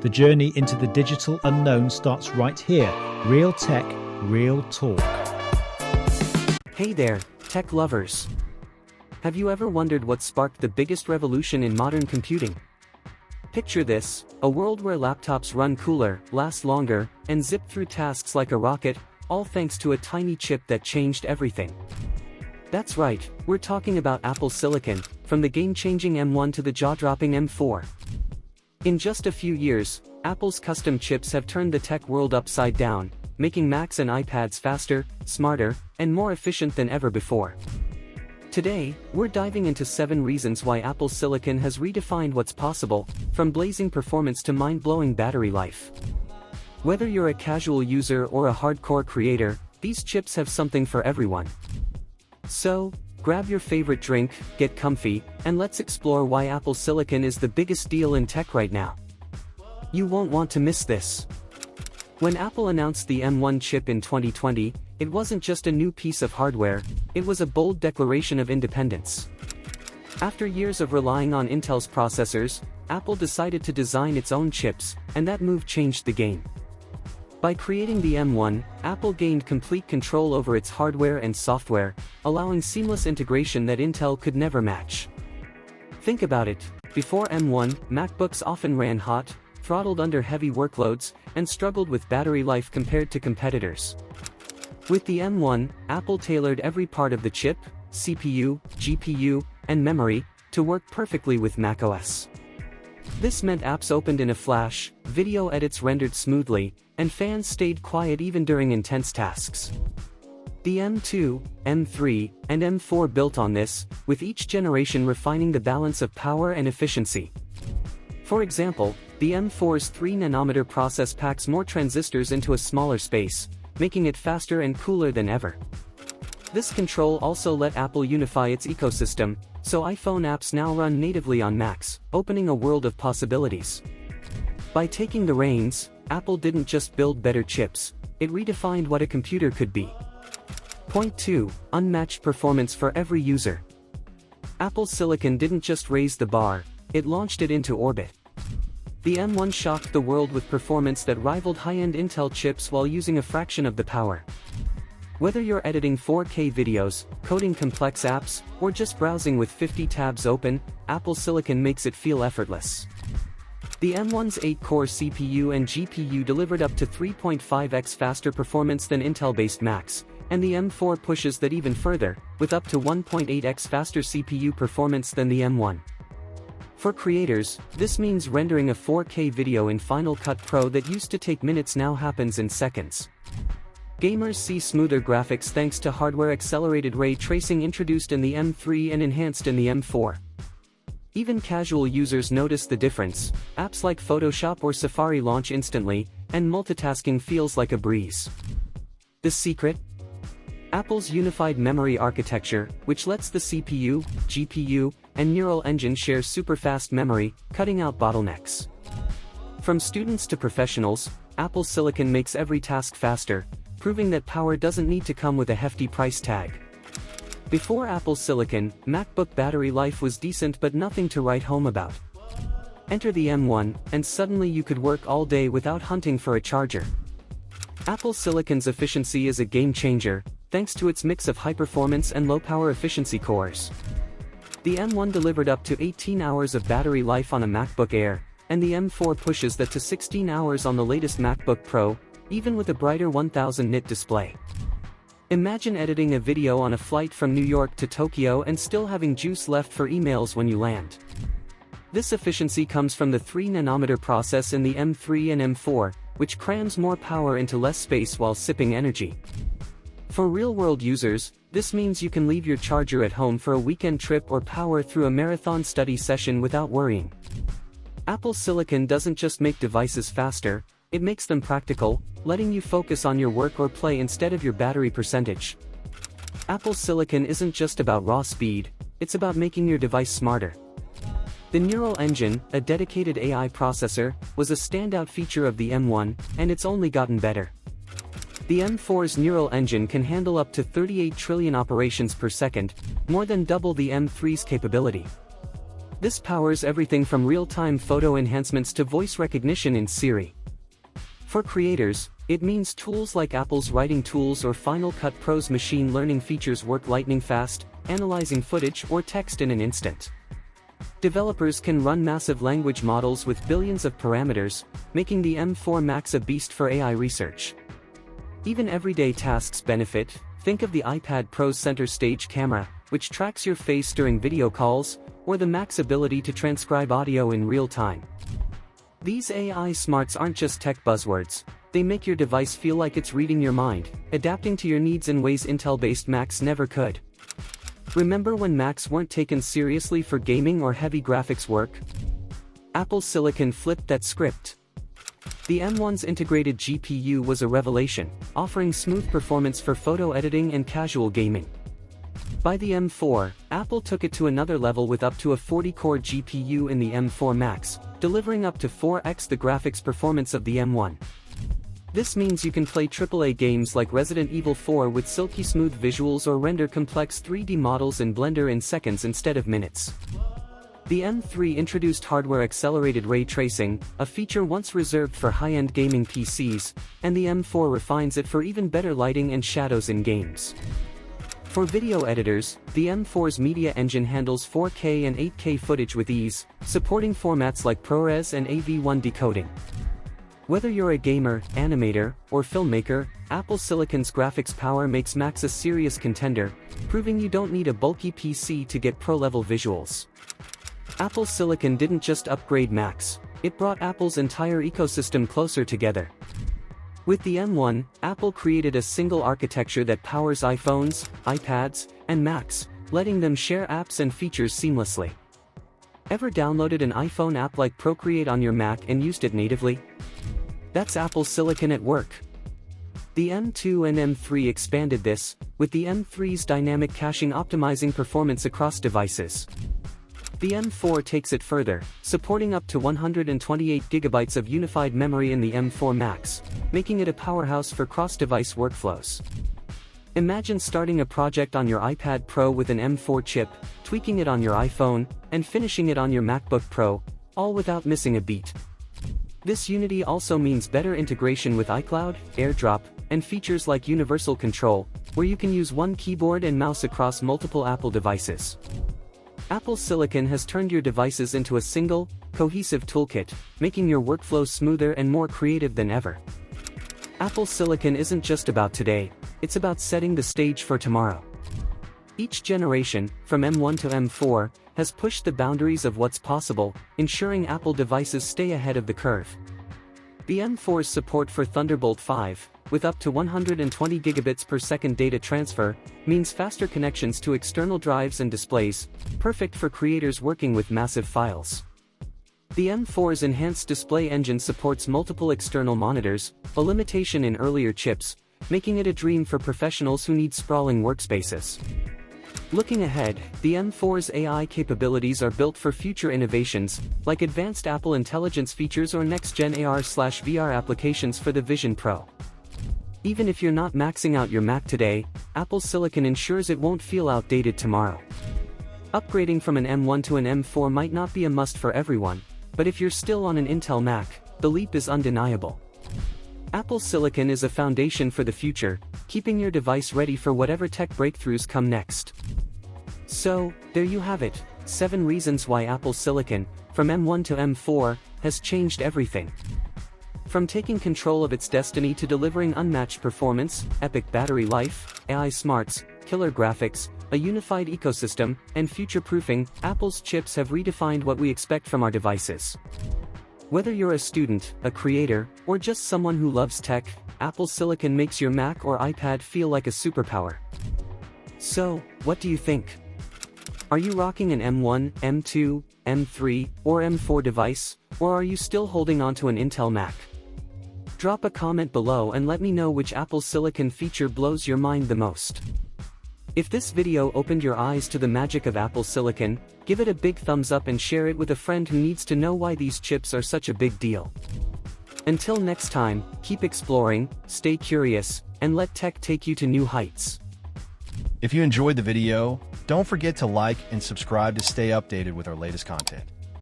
The journey into the digital unknown starts right here. Real tech, real talk. Hey there, tech lovers. Have you ever wondered what sparked the biggest revolution in modern computing? Picture this, a world where laptops run cooler, last longer, and zip through tasks like a rocket, all thanks to a tiny chip that changed everything. That's right, we're talking about Apple Silicon, from the game-changing M1 to the jaw-dropping M4. In just a few years, Apple's custom chips have turned the tech world upside down, making Macs and iPads faster, smarter, and more efficient than ever before. Today, we're diving into 7 reasons why Apple Silicon has redefined what's possible, from blazing performance to mind-blowing battery life. Whether you're a casual user or a hardcore creator, these chips have something for everyone. So, grab your favorite drink, get comfy, and let's explore why Apple Silicon is the biggest deal in tech right now. You won't want to miss this. When Apple announced the M1 chip in 2020, it wasn't just a new piece of hardware, it was a bold declaration of independence. After years of relying on Intel's processors, Apple decided to design its own chips, and that move changed the game. By creating the M1, Apple gained complete control over its hardware and software, allowing seamless integration that Intel could never match. Think about it, before M1, MacBooks often ran hot, throttled under heavy workloads, and struggled with battery life compared to competitors. With the M1, Apple tailored every part of the chip, CPU, GPU, and memory, to work perfectly with macOS. This meant apps opened in a flash, video edits rendered smoothly, and fans stayed quiet even during intense tasks. The M2, M3, and M4 built on this, with each generation refining the balance of power and efficiency. For example, the M4's 3nm process packs more transistors into a smaller space, making it faster and cooler than ever. This control also let Apple unify its ecosystem, so iPhone apps now run natively on Macs, opening a world of possibilities. By taking the reins, Apple didn't just build better chips, it redefined what a computer could be. Point 2, unmatched performance for every user. Apple Silicon didn't just raise the bar, it launched it into orbit. The M1 shocked the world with performance that rivaled high-end Intel chips while using a fraction of the power. Whether you're editing 4K videos, coding complex apps, or just browsing with 50 tabs open, Apple Silicon makes it feel effortless. The M1's 8-core CPU and GPU delivered up to 3.5x faster performance than Intel-based Macs, and the M4 pushes that even further, with up to 1.8x faster CPU performance than the M1. For creators, this means rendering a 4K video in Final Cut Pro that used to take minutes now happens in seconds. Gamers see smoother graphics thanks to hardware-accelerated ray tracing introduced in the M3 and enhanced in the M4. Even casual users notice the difference, apps like Photoshop or Safari launch instantly, and multitasking feels like a breeze. The secret? Apple's unified memory architecture, which lets the CPU, GPU, and neural engine share super-fast memory, cutting out bottlenecks. From students to professionals, Apple Silicon makes every task faster, proving that power doesn't need to come with a hefty price tag. Before Apple Silicon, MacBook battery life was decent but nothing to write home about. Enter the M1, and suddenly you could work all day without hunting for a charger. Apple Silicon's efficiency is a game-changer, thanks to its mix of high-performance and low-power efficiency cores. The M1 delivered up to 18 hours of battery life on a MacBook Air, and the M4 pushes that to 16 hours on the latest MacBook Pro, even with a brighter 1000 nit display. Imagine editing a video on a flight from New York to Tokyo and still having juice left for emails when you land. This efficiency comes from the 3nm process in the M3 and M4, which crams more power into less space while sipping energy. For real-world users, this means you can leave your charger at home for a weekend trip or power through a marathon study session without worrying. Apple Silicon doesn't just make devices faster, it makes them practical, letting you focus on your work or play instead of your battery percentage. Apple Silicon isn't just about raw speed, it's about making your device smarter. The Neural Engine, a dedicated AI processor, was a standout feature of the M1, and it's only gotten better. The M4's Neural Engine can handle up to 38 trillion operations per second, more than double the M3's capability. This powers everything from real-time photo enhancements to voice recognition in Siri. For creators, it means tools like Apple's writing tools or Final Cut Pro's machine learning features work lightning fast, analyzing footage or text in an instant. Developers can run massive language models with billions of parameters, making the M4 Max a beast for AI research. Even everyday tasks benefit. Think of the iPad Pro's center stage camera, which tracks your face during video calls, or the Mac's ability to transcribe audio in real time. These AI smarts aren't just tech buzzwords, they make your device feel like it's reading your mind, adapting to your needs in ways Intel-based Macs never could. Remember when Macs weren't taken seriously for gaming or heavy graphics work? Apple Silicon flipped that script. The M1's integrated GPU was a revelation, offering smooth performance for photo editing and casual gaming. By the M4, Apple took it to another level with up to a 40-core GPU in the M4 Max, delivering up to 4x the graphics performance of the M1. This means you can play AAA games like Resident Evil 4 with silky smooth visuals or render complex 3D models in Blender in seconds instead of minutes. The M3 introduced hardware-accelerated ray tracing, a feature once reserved for high-end gaming PCs, and the M4 refines it for even better lighting and shadows in games. For video editors, the M4's media engine handles 4K and 8K footage with ease, supporting formats like ProRes and AV1 decoding. Whether you're a gamer, animator, or filmmaker, Apple Silicon's graphics power makes Macs a serious contender, proving you don't need a bulky PC to get pro-level visuals. Apple Silicon didn't just upgrade Macs, it brought Apple's entire ecosystem closer together. With the M1, Apple created a single architecture that powers iPhones, iPads, and Macs, letting them share apps and features seamlessly. Ever downloaded an iPhone app like Procreate on your Mac and used it natively? That's Apple Silicon at work. The M2 and M3 expanded this, with the M3's dynamic caching optimizing performance across devices. The M4 takes it further, supporting up to 128 GB of unified memory in the M4 Max, making it a powerhouse for cross-device workflows. Imagine starting a project on your iPad Pro with an M4 chip, tweaking it on your iPhone, and finishing it on your MacBook Pro, all without missing a beat. This unity also means better integration with iCloud, AirDrop, and features like Universal Control, where you can use one keyboard and mouse across multiple Apple devices. Apple Silicon has turned your devices into a single, cohesive toolkit, making your workflow smoother and more creative than ever. Apple Silicon isn't just about today, it's about setting the stage for tomorrow. Each generation, from M1 to M4, has pushed the boundaries of what's possible, ensuring Apple devices stay ahead of the curve. The M4's support for Thunderbolt 5, with up to 120 gigabits per second data transfer, means faster connections to external drives and displays, perfect for creators working with massive files. The M4's enhanced display engine supports multiple external monitors, a limitation in earlier chips, making it a dream for professionals who need sprawling workspaces. Looking ahead, the M4's AI capabilities are built for future innovations, like advanced Apple Intelligence features or next-gen AR/VR applications for the Vision Pro. Even if you're not maxing out your Mac today, Apple Silicon ensures it won't feel outdated tomorrow. Upgrading from an M1 to an M4 might not be a must for everyone, but if you're still on an Intel Mac, the leap is undeniable. Apple Silicon is a foundation for the future, keeping your device ready for whatever tech breakthroughs come next. So, there you have it, 7 reasons why Apple Silicon, from M1 to M4, has changed everything. From taking control of its destiny to delivering unmatched performance, epic battery life, AI smarts, killer graphics, a unified ecosystem, and future-proofing, Apple's chips have redefined what we expect from our devices. Whether you're a student, a creator, or just someone who loves tech, Apple Silicon makes your Mac or iPad feel like a superpower. So, what do you think? Are you rocking an M1, M2, M3, or M4 device, or are you still holding on to an Intel Mac? Drop a comment below and let me know which Apple Silicon feature blows your mind the most. If this video opened your eyes to the magic of Apple Silicon, give it a big thumbs up and share it with a friend who needs to know why these chips are such a big deal. Until next time, keep exploring, stay curious, and let tech take you to new heights. If you enjoyed the video, Don't forget to like and subscribe to stay updated with our latest content.